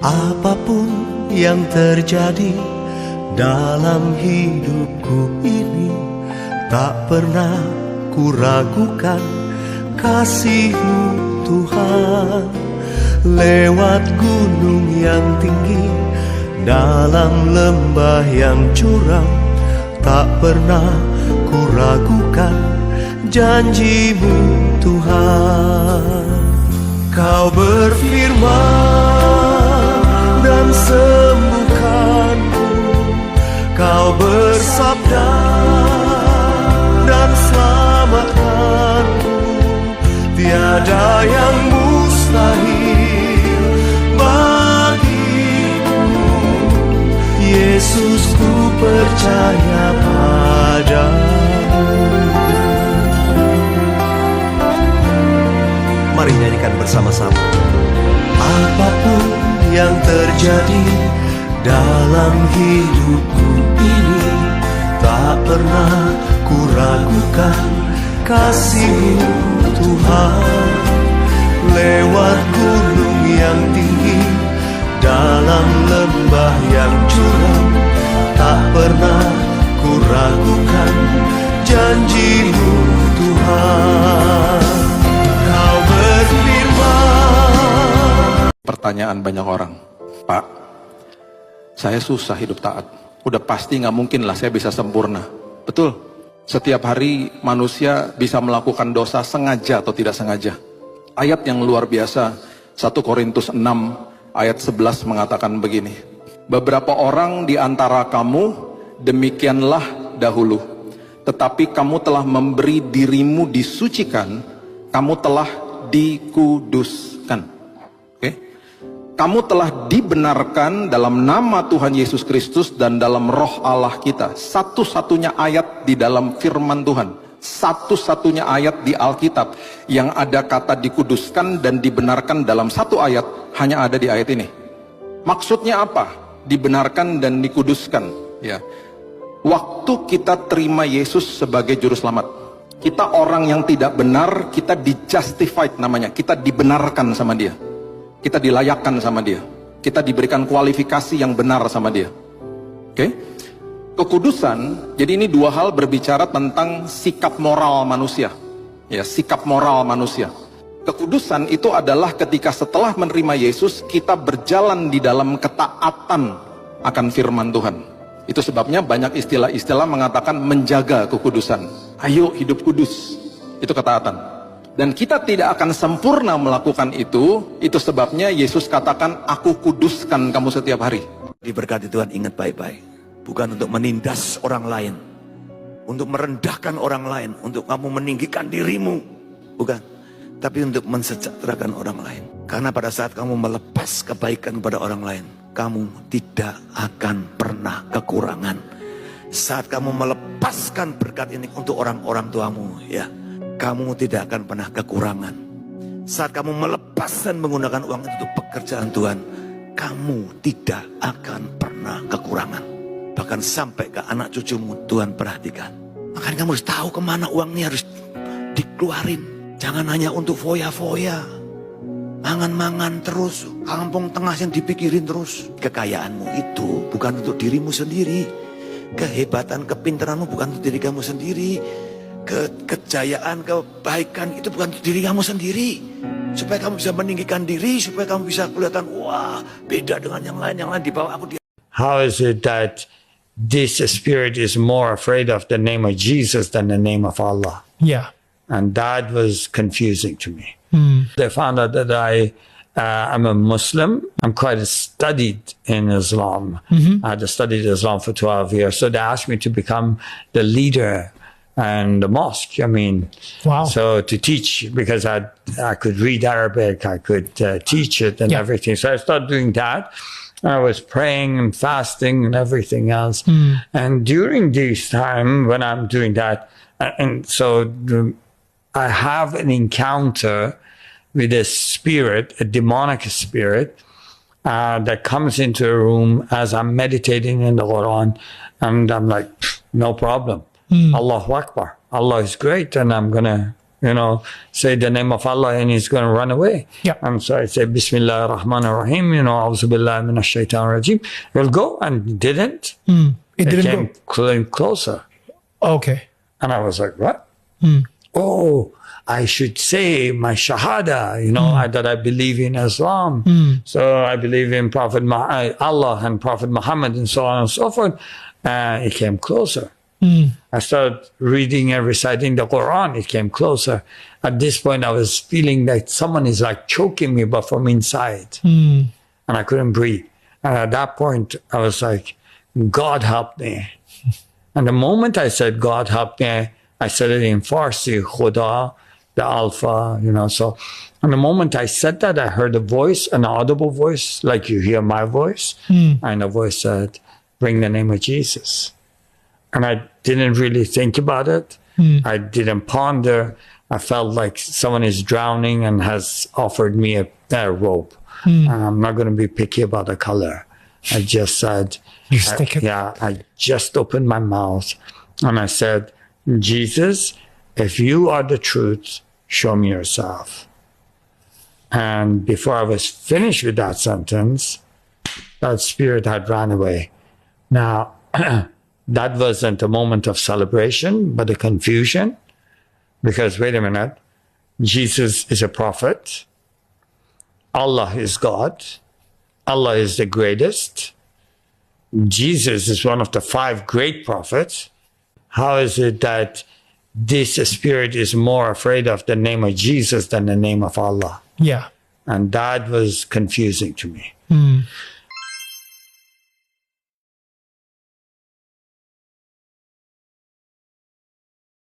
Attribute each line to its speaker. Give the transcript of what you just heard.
Speaker 1: Apapun yang terjadi dalam hidupku ini, tak pernah kuragukan kasih-Mu Tuhan. Lewat gunung yang tinggi, dalam lembah yang curam, tak pernah kuragukan janji-Mu Tuhan. Kau berfirman dan sembuhkanku, Kau bersabda dan selamatkanku. Tiada yang mustahil bagimu, Yesus, ku percaya padamu. Mari nyanyikan bersama-sama. Apapun yang terjadi dalam hidupku ini, tak pernah kuragukan kasih-Mu Tuhan. Lewat gunung yang tinggi, dalam lembah yang curam, tak pernah kuragukan janji-Mu Tuhan. Kau berfirman.
Speaker 2: Pertanyaan banyak orang, Pak, saya susah hidup taat. Udah pasti nggak mungkin lah saya bisa sempurna. Betul, setiap hari manusia bisa melakukan dosa sengaja atau tidak sengaja. Ayat yang luar biasa, 1 Korintus 6 ayat 11 mengatakan begini. Beberapa orang di antara kamu demikianlah dahulu, tetapi kamu telah memberi dirimu disucikan, kamu telah dikuduskan. Kamu telah dibenarkan dalam nama Tuhan Yesus Kristus dan dalam roh Allah kita. Satu-satunya ayat di dalam firman Tuhan, satu-satunya ayat di Alkitab yang ada kata dikuduskan dan dibenarkan dalam satu ayat, hanya ada di ayat ini. Maksudnya apa? Dibenarkan dan dikuduskan. Ya. Waktu kita terima Yesus sebagai juru selamat, kita orang yang tidak benar, kita di-justified namanya, kita dibenarkan sama Dia. Kita dilayakkan sama Dia. Kita diberikan kualifikasi yang benar sama Dia. Oke? Kekudusan, jadi ini dua hal berbicara tentang sikap moral manusia. Ya, sikap moral manusia. Kekudusan itu adalah ketika setelah menerima Yesus, kita berjalan di dalam ketaatan akan firman Tuhan. Itu sebabnya banyak istilah-istilah mengatakan menjaga kekudusan. Ayo hidup kudus. Itu ketaatan. Dan kita tidak akan sempurna melakukan itu sebabnya Yesus katakan, aku kuduskan kamu setiap hari.
Speaker 3: Diberkati Tuhan, ingat baik-baik. Bukan untuk menindas orang lain, untuk merendahkan orang lain, untuk kamu meninggikan dirimu. Bukan. Tapi untuk mensejahterakan orang lain. Karena pada saat kamu melepas kebaikan kepada orang lain, kamu tidak akan pernah kekurangan. Saat kamu melepaskan berkat ini untuk orang-orang tuamu, ya, kamu tidak akan pernah kekurangan. Saat kamu melepas dan menggunakan uang itu untuk pekerjaan Tuhan, kamu tidak akan pernah kekurangan. Bahkan sampai ke anak cucumu Tuhan perhatikan. Makanya kamu harus tahu kemana uang ini harus dikeluarin. Jangan hanya untuk foya-foya, mangan-mangan terus, kampung tengah yang dipikirin terus. Kekayaanmu itu bukan untuk dirimu sendiri. Kehebatan, kepintaranmu bukan untuk diri kamu sendiri. Kejayaan, kebaikan itu bukan untuk diri kamu sendiri. Supaya kamu bisa meninggikan diri, supaya kamu bisa kelihatan, wah, beda dengan yang lain di bawah aku.
Speaker 4: How is it that this spirit is more afraid of the name of Jesus than the name of Allah?
Speaker 5: Yeah.
Speaker 4: And that was confusing to me. They found out that I'm a Muslim. I'm quite studied in Islam. I had studied Islam for 12 years. So they asked me to become the leader and the mosque. I mean,
Speaker 5: wow.
Speaker 4: So to teach, because I could read Arabic, I could teach it and everything. So I started doing that. I was praying and fasting and everything else. And during this time when I'm doing that, and so I have an encounter with a spirit, a demonic spirit, that comes into a room as I'm meditating in the Quran, and I'm like, no problem. Allahu Akbar. Allah is great, and I'm going to say the name of Allah and he's going to run away.
Speaker 5: Yeah.
Speaker 4: And so I said, Bismillah ar-Rahman ar-Rahim, A'udhu billahi minash shaitan rajim. He'll go, and he didn't.
Speaker 5: It
Speaker 4: Came
Speaker 5: didn't go.
Speaker 4: closer.
Speaker 5: Okay.
Speaker 4: And I was like, what? Oh, I should say my shahada, that I believe in Islam. So I believe in Allah and Prophet Muhammad and so on and so forth. It came closer. I started reading and reciting the Quran. It came closer. At this point, I was feeling like someone is like choking me, but from inside. And I couldn't breathe. And at that point, I was like, God help me. And the moment I said, God help me, I said it in Farsi, Khuda, the Alpha, So, and the moment I said that, I heard a voice, an audible voice, like you hear my voice. And the voice said, bring the name of Jesus. And I didn't really think about it. I didn't ponder. I felt like someone is drowning and has offered me a rope. I'm not going to be picky about the color. I just said,
Speaker 5: You stick it.
Speaker 4: I just opened my mouth and I said, Jesus, if you are the truth, show me yourself. And before I was finished with that sentence, that spirit had run away. Now, that wasn't a moment of celebration, but a confusion. Because, wait a minute, Jesus is a prophet. Allah is God. Allah is the greatest. Jesus is one of the 5 great prophets. How is it that this spirit is more afraid of the name of Jesus than the name of Allah?
Speaker 5: Yeah.
Speaker 4: And that was confusing to me.